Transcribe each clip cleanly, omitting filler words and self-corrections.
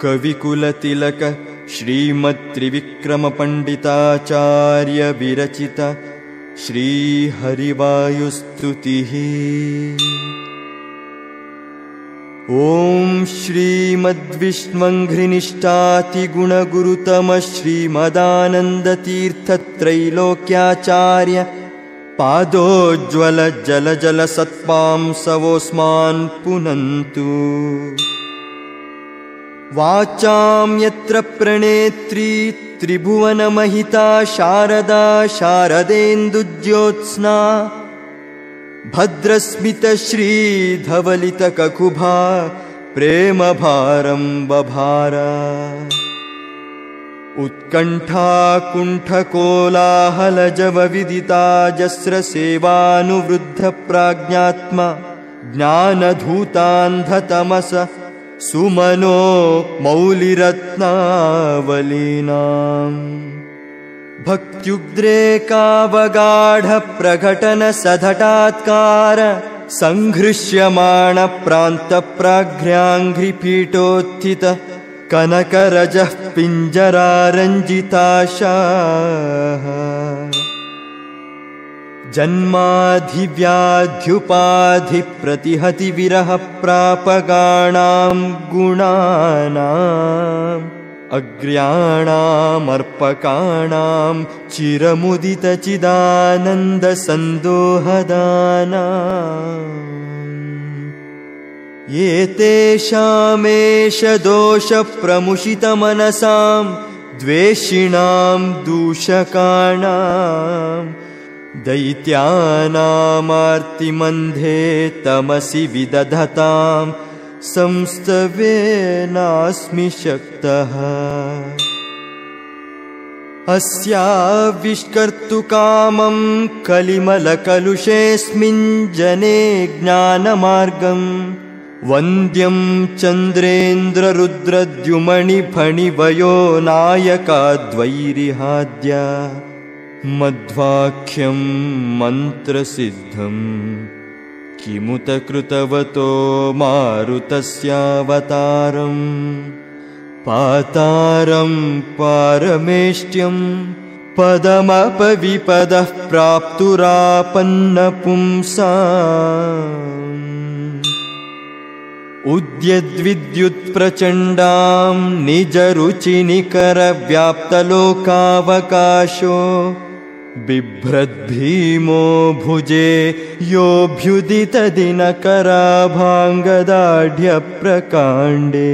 कविकुलतिलक श्रीमत्त्रिविक्रम पंडिताचार्य विरचित श्री हरिवायुस्तुतिः। ओम श्रीमद्विष्णुघ्निष्ठातिगुणगुरुतम श्रीमदानन्दतीर्थत्रैलोक्याचार्य पादोज्ज्वल जलजल सत्पांसवोऽस्मान् पुनन्तु। वाचां यत्र प्रणेत्री त्रिभुवनमहिता शारदा शारदेन्दुज्योत्स्ना भद्रस्मितश्रीधवलितककुभा प्रेमभारं बभार। उत्कण्ठाकुण्ठकोलाहलजवविदिताजस्रसेवानुवृद्धप्राज्ञात्मा ज्ञानधूतान्धतमस सुमनो मौलिरत्नावलीनाम् भक्त्युद्रेकावगाढप्रकटनसधटात्कार सङ्घृष्यमाणप्रान्तप्राघ्र्याङ्घ्रिपीठोत्थित कनकरजः पिञ्जरारञ्जिताशाः। जन्माधिव्याध्युपाधिप्रतिहति विरहप्रापगाणां गुणानाम् अग्र्याणामर्पकाणां चिरमुदितचिदानन्दसन्दोहदानाम् एतेषामेष दोषप्रमुषितमनसां द्वेषिणां दूषकाणां दैत्यानामार्तिमन्धे तमसि विदधतां संस्तवेनास्मि शक्तः। अस्याविष्कर्तुकामं कलिमलकलुषेऽस्मिन् जने ज्ञानमार्गं वन्द्यं चन्द्रेन्द्ररुद्रद्युमणिफणिवयो नायकाद्वैरिहाद्य मध्वाख्यं मन्त्रसिद्धं किमुत कृतवतो मारुतस्यावतारं पातारं पारमेष्ट्यं पदमपविपदः प्राप्तुरापन्नपुंसाम् उद्यद्विद्युत्प्रचण्डां निजरुचिनिकरव्याप्तलोकावकाशो बिभ्रद्भीमो भुजे योऽभ्युदितदिनकराभाङ्गदाढ्यप्रकाण्डे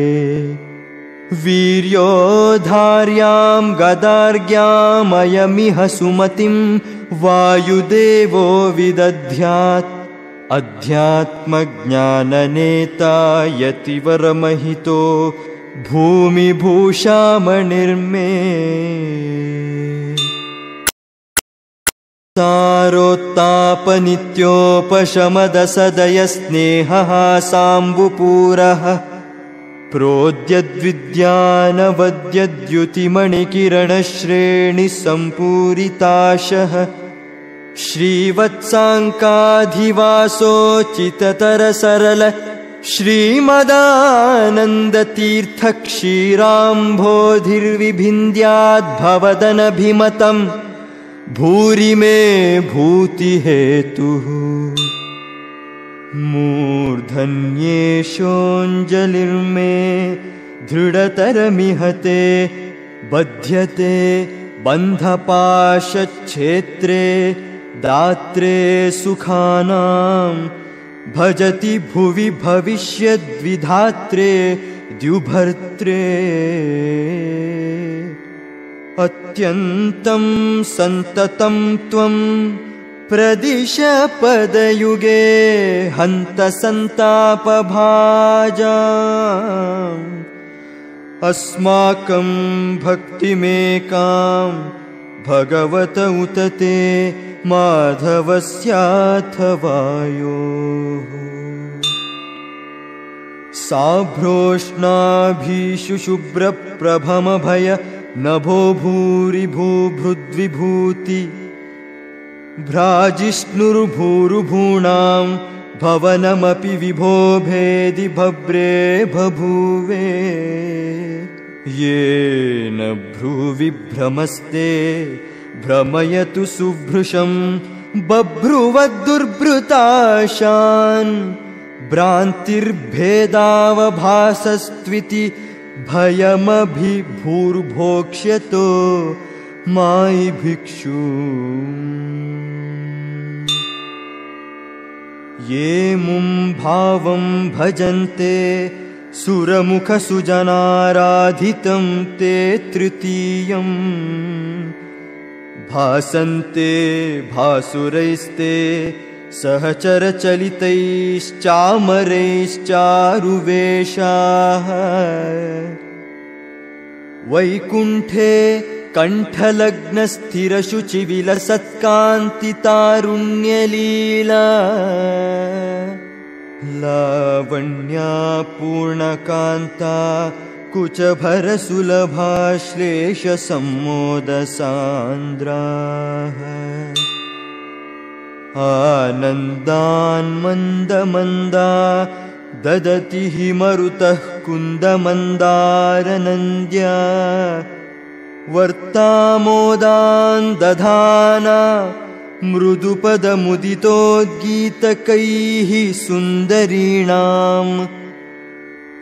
वीर्योधार्यां गदार्ग्यामयमिह सुमतिं वायुदेवो विदध्यात् अध्यात्मज्ञाननेता यतिवरमहितो भूमिभूषामणिर्मे सारोत्तापनित्योपशमदसदयस्नेहः साम्बुपूरः प्रोद्यद्विद्यानवद्यद्युतिमणिकिरणश्रेणिसम्पूरिताशः श्रीवत्साङ्काधिवासोचिततरसरल श्रीमदानन्दतीर्थक्षीराम्भोधिर्विभिन्द्याद्भवदनभिमतं भूरि मे भूतिहेतुः। मूर्धन्येषोऽञ्जलिर्मे दृढतरमिहते बध्यते बन्धपाशच्छेत्रे दात्रे सुखानां भजति भुवि भविष्यद्विधात्रे द्युभर्त्रे अत्यन्तं सन्ततं त्वं प्रदिश पदयुगे हन्त सन्तापभाजाम् अस्माकं भक्तिमेकां भगवत उत ते माधवस्याथवायोः साभ्रोष्णाभिषु शुभ्रप्रभमभय नभो भूरि भूभृद्विभूति भ्राजिष्णुर्भूरुभूणां भवनमपि विभो भेदि भव्रे बभूवे येन भ्रूविभ्रमस्ते भ्रमयतु सुभृशं बभ्रुवद्दुर्भृताशान् भ्रान्तिर्भेदावभासस्त्विति भयमभिभूर्भोक्ष्यतो मायि भिक्षु ये मुं भावं भजन्ते सुरमुखसुजनाराधितं ते तृतीयम् भासन्ते भासुरैस्ते सहचरचलितैश्चामरैश्चारुवेषाः वैकुण्ठे कण्ठलग्नस्थिरशुचिविलसत्कान्तितारुण्यलीला लावण्या पूर्णकान्ता कुचभरसुलभाश्लेषसम्मोदसान्द्राः आनन्दान् मन्दमन्दा ददति हि मरुतः कुन्दमन्दारनन्द्या वर्तामोदान् दधाना मृदुपदमुदितोद्गीतकैः सुन्दरीणाम्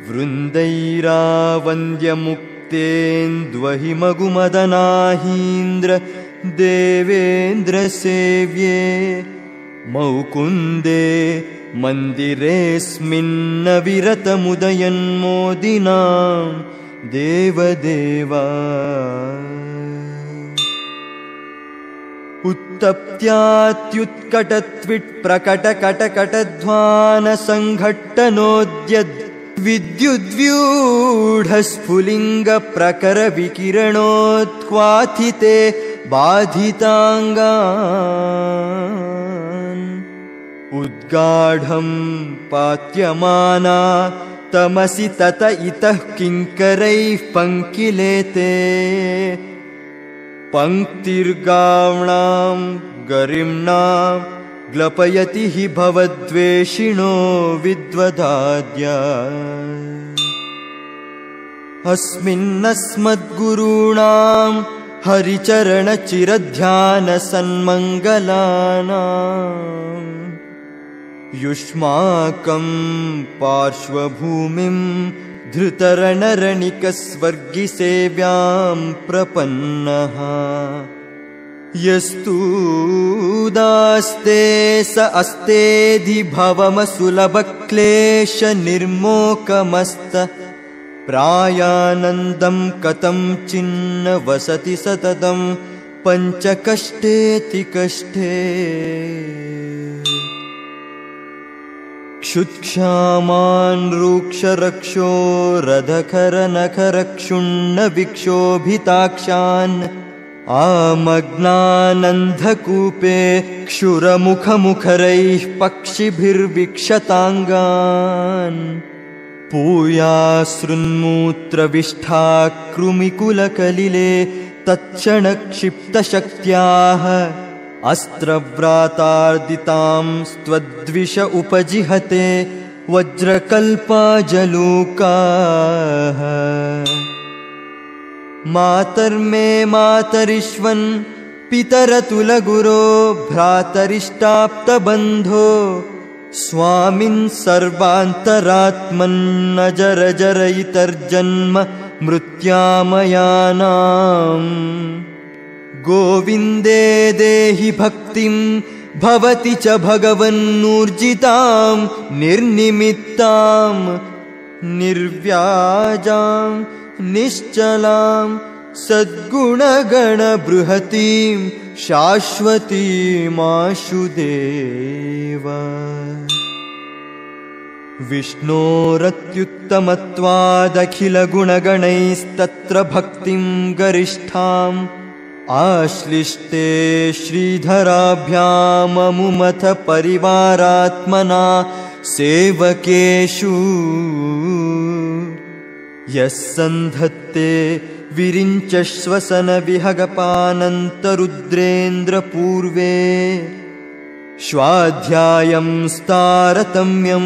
वृन्दैरावन्द्यमुक्तेन्द्वहिमगुमदनाहीन्द्र देवेन्द्रसेव्ये मौकुन्दे मन्दिरेऽस्मिन्न विरतमुदयन्मोदिनां देवदेवा उत्तप्त्यात्युत्कटत्विट्प्रकटकटकटध्वानसङ्घट्टनोद्यद् विद्युद्व्यूढस्फुलिङ्गप्रकरविकिरणोत्क्वाथिते बाधिताङ्गान् उद्गाढं पात्यमाना तमसि तत इतः किङ्करैः पङ्किलेते पङ्क्तिर्गावणां गरिम्णां ग्लपयति हि भवद्वेषिणो विद्वदाद्या अस्मिन्नस्मद्गुरूणां हरिचरणचिरध्यानसन्मङ्गलानां युष्माकं पार्श्वभूमिं धृतरणरणिकस्वर्गिसेव्यां प्रपन्नः यस्तूदास्ते स अस्तेधि भवमसुलभक्लेशनिर्मोकमस्त प्रायानन्दं कथं चिन्न वसति सततं पञ्चकष्टेति कष्टे क्षुत्क्षामान् रूक्षरक्षो रधकरनखरक्षुण्णविक्षोभिताक्षान् आमग्नानन्धकूपे क्षुरमुखमुखरैः पक्षिभिर्विक्षताङ्गान् पूयासृन्मूत्रविष्ठाकृमिकुलकलिले तत्क्षणक्षिप्तशक्त्याः अस्त्रव्रातार्दितां स्त्वद्विष उपजिहते वज्रकल्पाजलूकाः मातर्मे मातरिष्वन् पितरतुलगुरो भ्रातरिष्टाप्तबन्धो स्वामिन् सर्वान्तरात्मन्न जरजरयितर्जन्म मृत्यामयानाम् गोविन्दे देहि भक्तिं भवति च भगवन्नूर्जितां निर्निमित्तां निर्व्याजां निश्चलां सद्गुणगणबृहतीं शाश्वतीमाशुदेव विष्णोरत्युत्तमत्वादखिलगुणगणैस्तत्र भक्तिं गरिष्ठाम् आश्लिष्टे श्रीधराभ्याममुमथ परिवारात्मना सेवकेषु यः सन्धत्ते विरिञ्चश्वसनविहगपानन्तरुद्रेन्द्रपूर्वे स्वाध्यायं स्तारतम्यं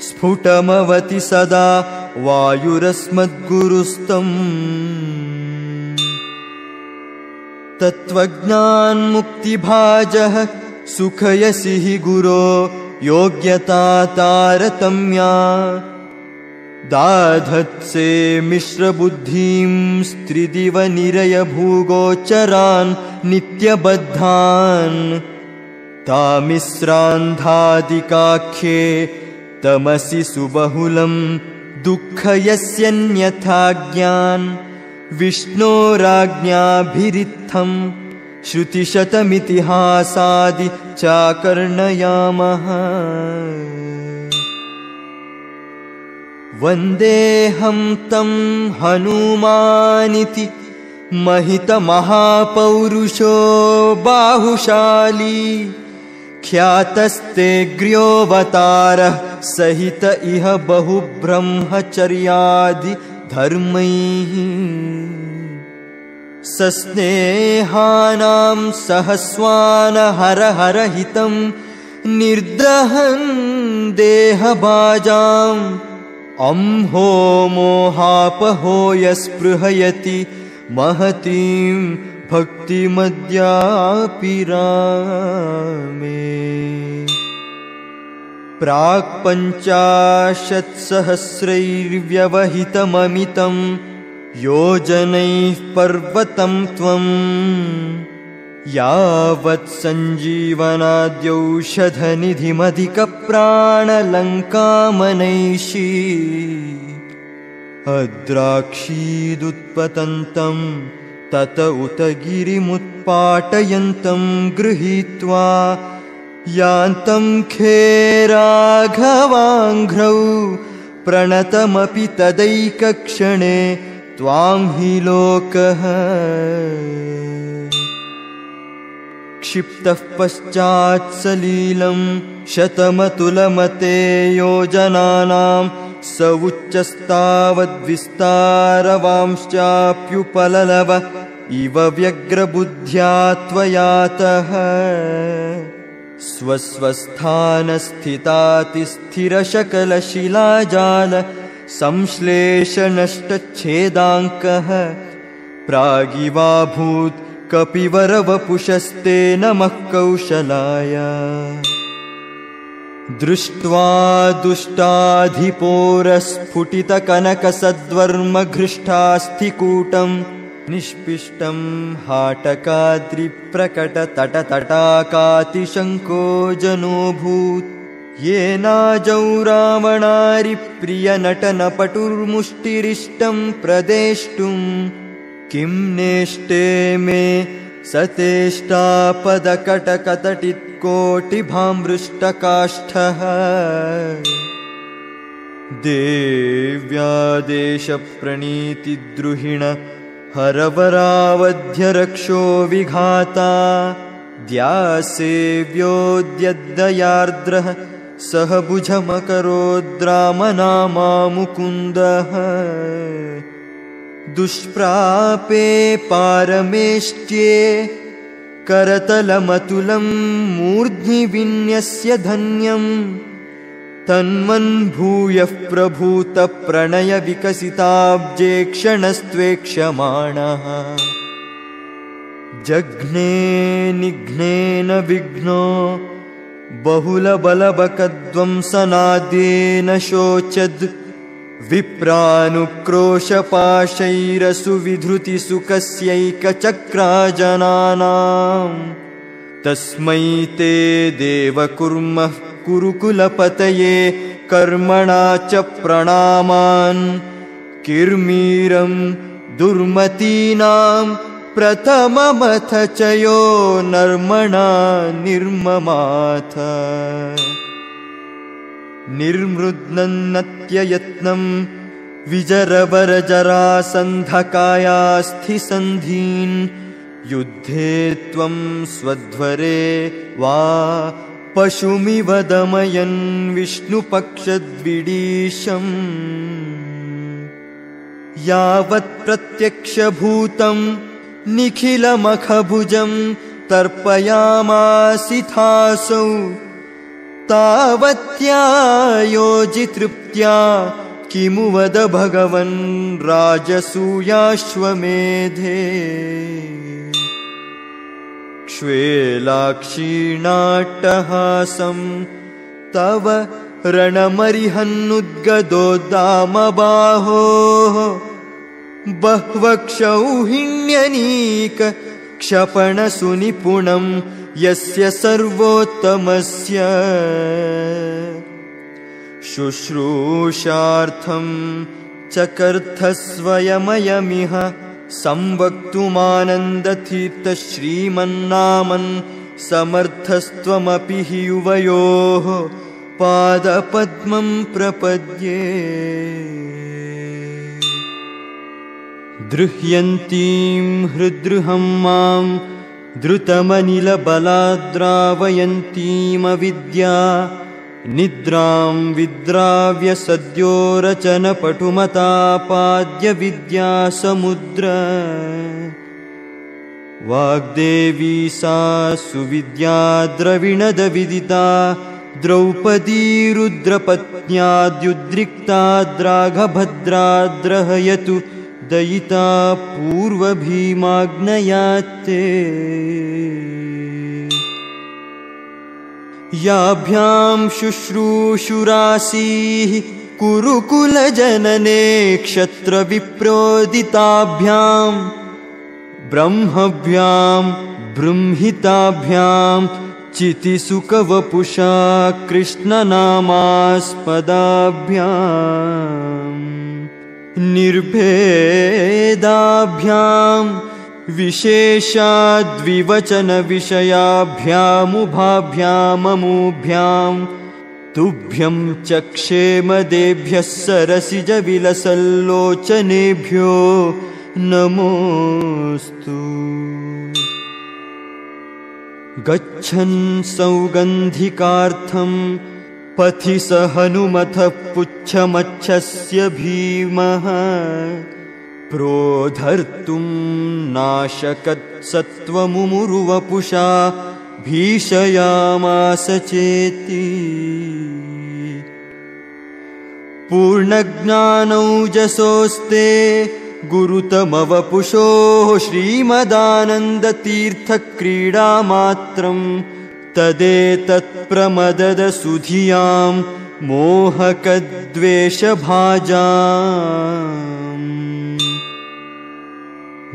स्फुटमवति सदा वायुरस्मद्गुरुस्तम् तत्त्वज्ञानमुक्तिभाजः सुखयसि हि गुरो योग्यता तारतम्या दाधत्से मिश्रबुद्धिं स्त्रिदिव निरयभूगोचरान् नित्यबद्धान् तामिश्रान्धादिकाख्ये तमसि सुबहुलं दुःखयस्यन्यथा ज्ञान् विष्णोराज्ञाभिरित्थं श्रुतिशतमितिहासादि चाकर्णयामः वन्देऽहं तं हनुमानिति महितमहापौरुषो बाहुशाली ख्यातस्तेऽग्र्योऽवतारः सहित इह बहुब्रह्मचर्यादि धर्मैः सस्नेहानां सहस्वानहरहरहितं निर्दहन् देहबाजाम् अंहो मोहापहो यस्पृहयति महतीं भक्तिमद्यापि रामे प्राक्पञ्चाशत्सहस्रैर्व्यवहितममितं योजनैः पर्वतं त्वं यावत् सञ्जीवनाद्यौषधनिधिमधिकप्राणलङ्कामनैषी अद्राक्षीदुत्पतन्तं तत उत गिरिमुत्पाटयन्तं गृहीत्वा यान्तं खे राघवाङ्घ्रौ प्रणतमपि तदैकक्षणे त्वां हि लोकः क्षिप्तः पश्चात् सलीलं शतमतुलमते योजनानां स उच्चस्तावद्विस्तारवांश्चाप्युपललव इव व्यग्रबुद्ध्या त्वयातः स्वस्वस्थानस्थितातिस्थिरशकलशिलाजाल संश्लेषनष्टच्छेदाङ्कः प्रागिवाभूत् कपिवरवपुषस्ते नमः कौशलाय दृष्ट्वा दुष्टाधिपोरस्फुटितकनकसद्वर्मघृष्टास्थिकूटं निष्पिष्टं हाटकाद्रिप्रकटतटतटाकातिशङ्को जनोऽभूत् येनाजौ रावणारिप्रियनटनपटुर्मुष्टिरिष्टं प्रदेष्टुं किं नेष्टे मे सतेष्टापदकटकतटित्कोटिभामृष्टकाष्ठः देव्यादेशप्रणीतिद्रुहिण हरवरावध्यरक्षो विघाता द्यासेव्योऽद्यद्दयार्द्रः सह भुजमकरोद्रामनामा मुकुन्दः दुष्प्रापे पारमेष्ट्ये करतलमतुलं मूर्ध्नि विन्यस्य धन्यं तन्मन्भूयः प्रभूतप्रणयविकसिताब्जे क्षणस्त्वेक्ष्यमाणः जघ्ने निघ्नेन विघ्नो बहुलबलबकध्वंसनाद्येन शोचद् विप्रानुक्रोशपाशैरसुविधृतिसुखस्यैकचक्राजनानां तस्मै ते देव कुर्मः कुरुकुलपतये कर्मणा च प्रणामान् किर्मीरं दुर्मतीनां प्रथममथ च यो नर्मणा निर्ममाथ निर्मृद्नन्नत्ययत्नं विजरवरजरासन्धकायास्थिसन्धीन् युद्धे त्वं स्वध्वरे वा पशुमिव दमयन् विष्णुपक्षद्विडीशम् यावत् प्रत्यक्षभूतं निखिलमखभुजं तर्पयामासिथासौ तावत्या योजितृप्त्या किमु वद भगवन् राजसूयाश्वमेधे क्ष्वेलाक्षीणाट्टहासं तव रणमरिहन्नुद्गदोद्दामबाहोः बह्वक्षौहिण्यनीक क्षपणसुनिपुणं यस्य सर्वोत्तमस्य शुश्रूषार्थं चकर्थस्वयमयमिह संवक्तुमानन्दतीर्थ श्रीमन्नामन् समर्थस्त्वमपि हि युवयोः पादपद्मं प्रपद्ये दृह्यन्तीं हृद्रुहं मां द्रुतमनिलबलाद्रावयन्तीमविद्या निद्रां विद्राव्य सद्यो रचनपटुमतापाद्य विद्यासमुद्र वाग्देवी सा सुविद्या द्रविणदविदिता द्रौपदी रुद्रपत्न्याद्युद्रिक्ताद्राघभद्राद्रहयतु दयिता पूर्वभीमाग्नयात्ते याभ्यां शुश्रूषुरासीः कुरुकुलजनने क्षत्रविप्रोदिताभ्यां ब्रह्मभ्यां बृंहिताभ्यां चितिसुखवपुषा कृष्णनामास्पदाभ्यां निर्भेदाभ्यां विशेषाद्विवचनविषयाभ्यामुभाभ्याममूभ्यां तुभ्यं च क्षेमदेभ्यः सरसिजविलसल्लोचनेभ्यो नमोऽस्तु। गच्छन् सौगन्धिकार्थं पथि स हनुमतः पुच्छमच्छस्य भीमः प्रोद्धर्तुं नाशकत्सत्त्वमुमुरुवपुषा भीषयामास चेति पूर्णज्ञानौजसोस्ते गुरुतमवपुषोः श्रीमदानन्दतीर्थक्रीडामात्रं तदेतत्प्रमददसुधियां मोहकद्वेषभाजाम्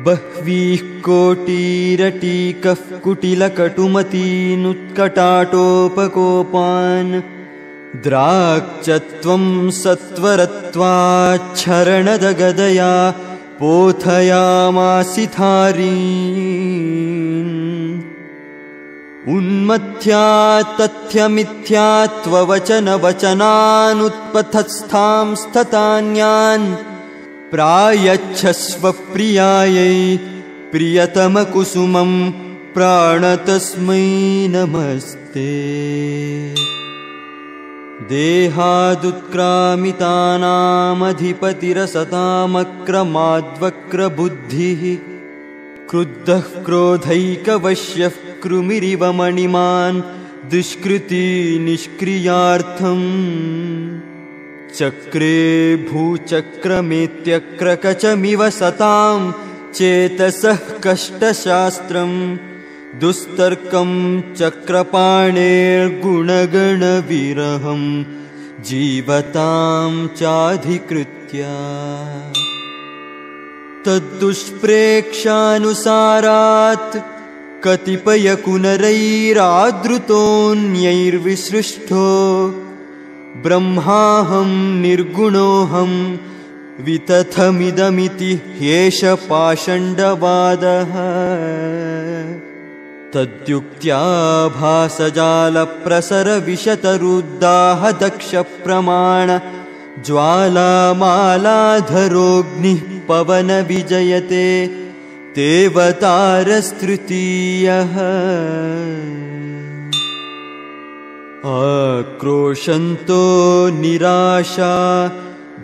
बह्वीः कोटिरटीकः कुटिलकटुमतीनुत्कटाटोपकोपान् द्राक्चत्वं सत्वरत्वाच्छरणदगदया पोथयामासिथारीन् उन्मथ्या तथ्यमिथ्यात्ववचनवचनानुत्पथस्थां स्थतान्यान् प्रायच्छस्व प्रियायै प्रियतमकुसुमं प्राणतस्मै नमस्ते। देहादुत्क्रामितानामधिपतिरसतामक्रमाद्वक्रबुद्धिः क्रुद्धः क्रोधैकवश्यः कृमिरिव मणिमान् दुष्कृती निष्क्रियार्थम् चक्रे भूचक्रमेत्यक्रकचमिव सतां चेतसः कष्टशास्त्रं दुस्तर्कं चक्रपाणेर्गुणगणविरहं जीवतां चाधिकृत्य तद्दुष्प्रेक्षानुसारात् कतिपयकुनरैरादृतोऽन्यैर्विसृष्टो ब्रह्माहं निर्गुणोऽहं वितथमिदमिति ह्येष पाषण्डवादः तद्युक्त्या भासजालप्रसरविशतरुद्दाहदक्षप्रमाण ज्वालामालाधरोऽग्निः पवनविजयते देवतारस्तृतीयः आक्रोशन्तो निराशा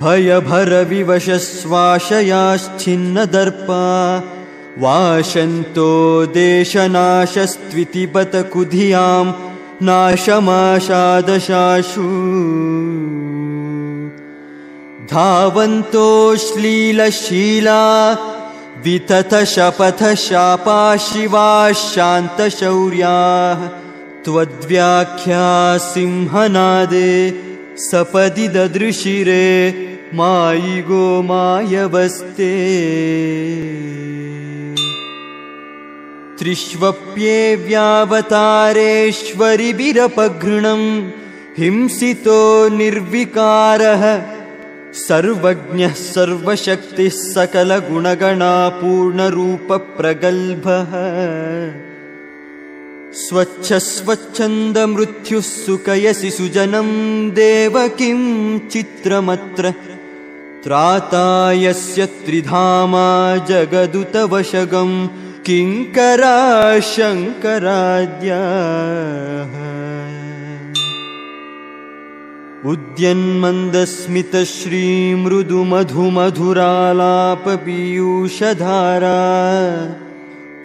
भयभरविवशश्वाशयाश्छिन्नदर्पा वाशन्तो देशनाशस्त्वितिपतकुधियां नाशमाशादशाशु धावन्तो श्लीलशीला विततशपथशापा शिवा शान्तशौर्याः त्वद्व्याख्या सिंहनादे सपदि ददृशिरे मायिगो मायवस्ते त्रिष्वप्येव्यावतारेश्वरिभिरपघृणं हिंसितो निर्विकारः सर्वज्ञः सर्वशक्तिः सकलगुणगणापूर्णरूपप्रगल्भः स्वच्छस्वच्छन्दमृत्युः सुखयसि सुजनं देवकीं चित्रमत्र त्राता यस्य त्रिधामा जगदुतवशगं किङ्करा शङ्कराद्याः उद्यन्मन्दस्मितश्रीमृदुमधुमधुरालापपीयूषधारा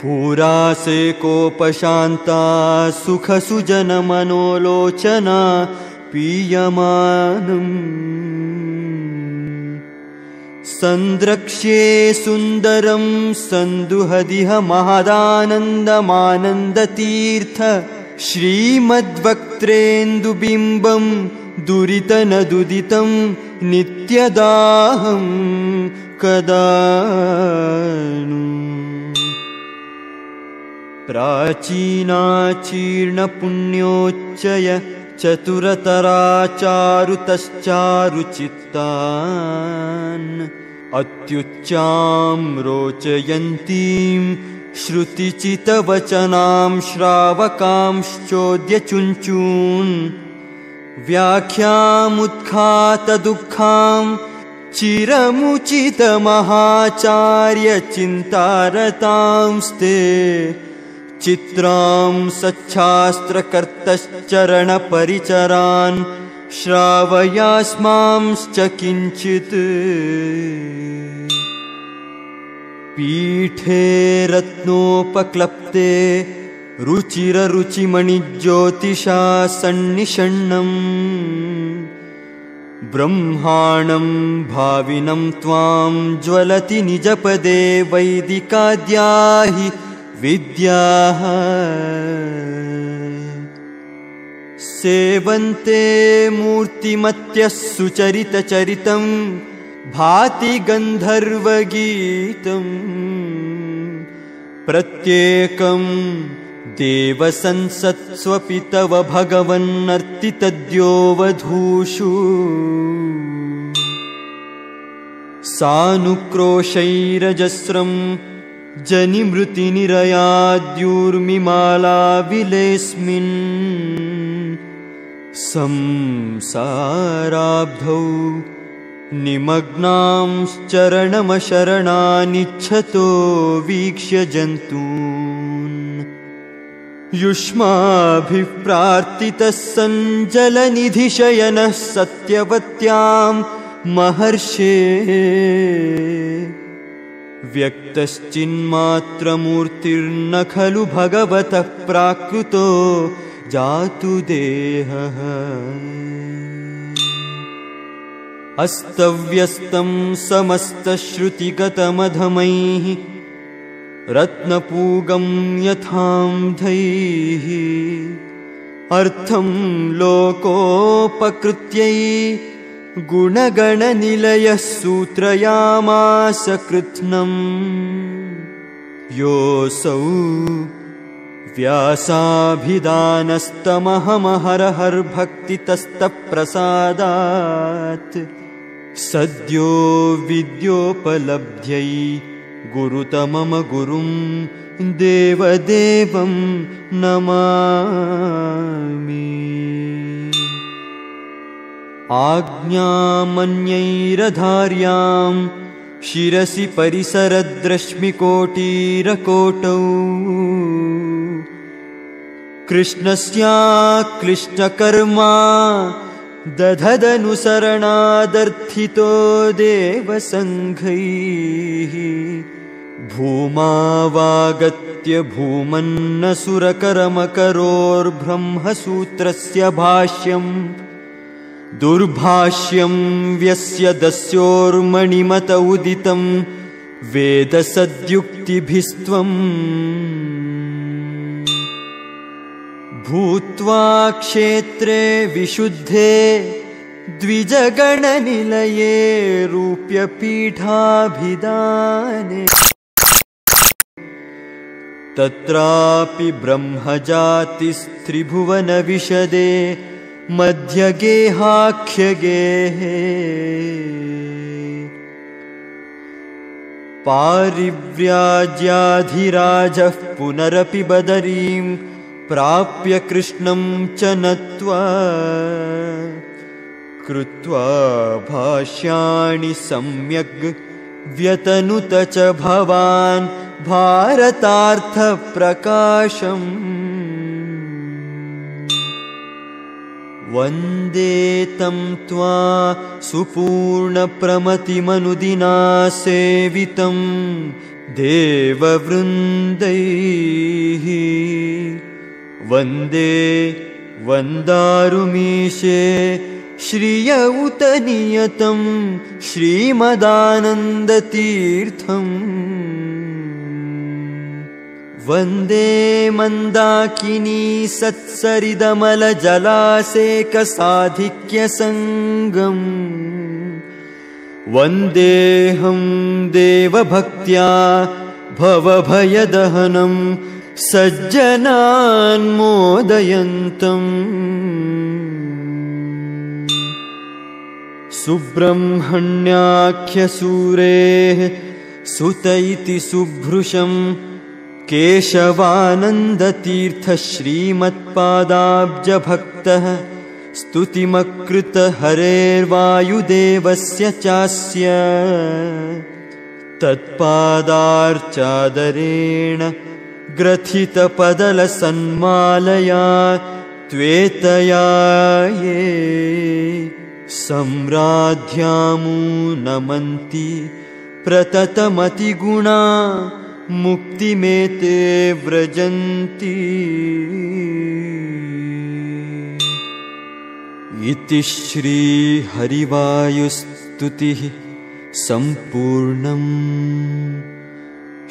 पूरासे कोपशान्ता सुखसुजनमनोलोचना पीयमानम् सन्द्रक्ष्ये सुन्दरं सन्दुहदिह महदानन्दमानन्दतीर्थ श्रीमद्वक्त्रेन्दुबिम्बं दुरितनदुदितं नित्यदाहं कदानु प्राचीनाचीर्णपुण्योच्चय चतुरतराचारुतश्चारुचित्तान् अत्युच्चां रोचयन्तीं श्रुतिचितवचनां श्रावकांश्चोद्यचुञ्चून् व्याख्यामुत्खातदुःखां चिरमुचितमहाचार्यचिन्तारतांस्ते चित्रां सच्छास्त्रकर्तश्चरणपरिचरान् श्रावयास्मांश्च किञ्चित् पीठे रत्नोपक्लप्ते रुचिररुचिमणिज्योतिषा सन्निषण्णम् ब्रह्माणं भाविनं त्वां ज्वलति निजपदे वैदिकाद्या हि विद्याः सेवन्ते मूर्तिमत्यः सुचरितचरितं भाति गन्धर्वगीतम् प्रत्येकं देवसंसत्स्वपि तव भगवन्नर्तितद्यो वधूषु सानुक्रोशैरजस्रं जनिमृतिनिरयाद्यूर्मिमाला विलेस्मिन् संसाराब्धौ निमग्नांश्चरणमशरणानिच्छतो वीक्ष्य जन्तून् युष्माभिः प्रार्थितः सञ्जलनिधिशयनः सत्यवत्यां महर्षे व्यक्तश्चिन्मात्रमूर्तिर्न खलु भगवतः प्राकृतो जातु देहः अस्तव्यस्तं समस्तश्रुतिगतमधमैः रत्नपूगं यथान्धैः अर्थं लोकोपकृत्यै गुणगणनिलयः सूत्रयामास कृत्स्नम् योऽसौ व्यासाभिधानस्तमहमहरहर्भक्तितस्तप्रसादात् सद्यो विद्योपलब्ध्यै गुरुतमम गुरुं देवदेवं नमामि। आज्ञामन्यैरधार्यां शिरसि परिसरद्रश्मिकोटिरकोटौ कृष्णस्याक्लिष्टकर्मा दधदनुसरणादर्थितो देवसङ्घैः भूमावागत्य भूमन्नसुरकरमकरोर्ब्रह्मसूत्रस्य भाष्यम् दुर्भाष्यं व्यस्य दस्योर्मणिमत उदितं वेदसद्युक्तिभिस्त्वम् भूत्वा क्षेत्रे विशुद्धे द्विजगणनिलये रूप्यपीठाभिधाने तत्रापि ब्रह्मजातिस्त्रिभुवनविशदे मध्यगेहाख्यगेः पारिव्राज्याधिराजः पुनरपि बदरीं प्राप्य कृष्णं च नत्वा कृत्वा भाष्याणि सम्यग् व्यतनुत च भवान् भारतार्थप्रकाशम् वन्दे तं त्वा सुपूर्णप्रमतिमनुदिना सेवितं देववृन्दैः वन्दे वन्दारुमीशे श्रिय उत नियतं श्रीमदानन्दतीर्थम् वन्दे मन्दाकिनी सत्सरिदमलजलासेकसाधिक्यसङ्गम् वन्देऽहं देवभक्त्या भवभयदहनं सज्जनान्मोदयन्तम् सुब्रह्मण्याख्यसूरेः सुत इति सुभृशं केशवानन्दतीर्थ श्रीमत्पादाब्जभक्तः स्तुतिमकृत हरेर्वायुदेवस्य चास्य तत्पादार्चादरेण ग्रथितपदलसन्मालया त्वेतया ये सम्राध्यामु नमन्ति प्रततमतिगुणा मुक्तिमेते व्रजन्ति इति श्रीहरिवायुस्तुतिः सम्पूर्णम्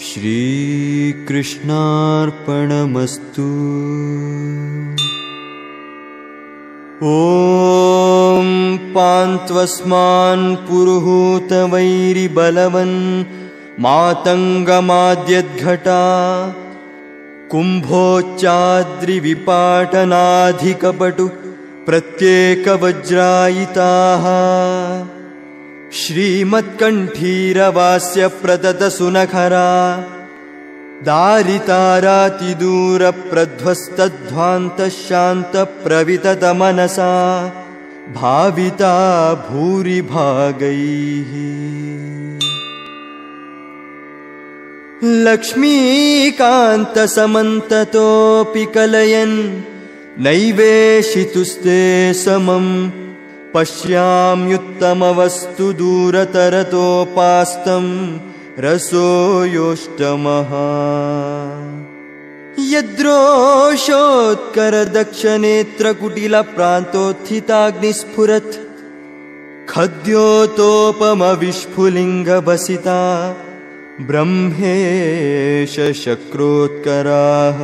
श्रीकृष्णार्पणमस्तु। ॐ पान्त्वस्मान् पुरुहूतवैरिबलवन् मातङ्गमाद्यद्घटा कुम्भोच्चाद्रिविपाटनाधिकपटु प्रत्येकवज्रायिताः श्रीमत्कण्ठीरवास्य प्रदतसुनखरा दारितारातिदूरप्रध्वस्तध्वान्तशान्तप्रविततमनसा भाविता भूरिभागैः लक्ष्मीकान्तसमन्ततोऽपि कलयन् नैवेशितुस्ते समम् पश्याम्युत्तमवस्तु दूरतरतोपास्तं रसो योष्टमः यद्रोषोत्करदक्षनेत्रकुटिलप्रान्तोत्थिताग्निस्फुरत् खद्योतोपमविस्फुलिङ्गभसिता ब्रह्मेश शक्रोत्कराः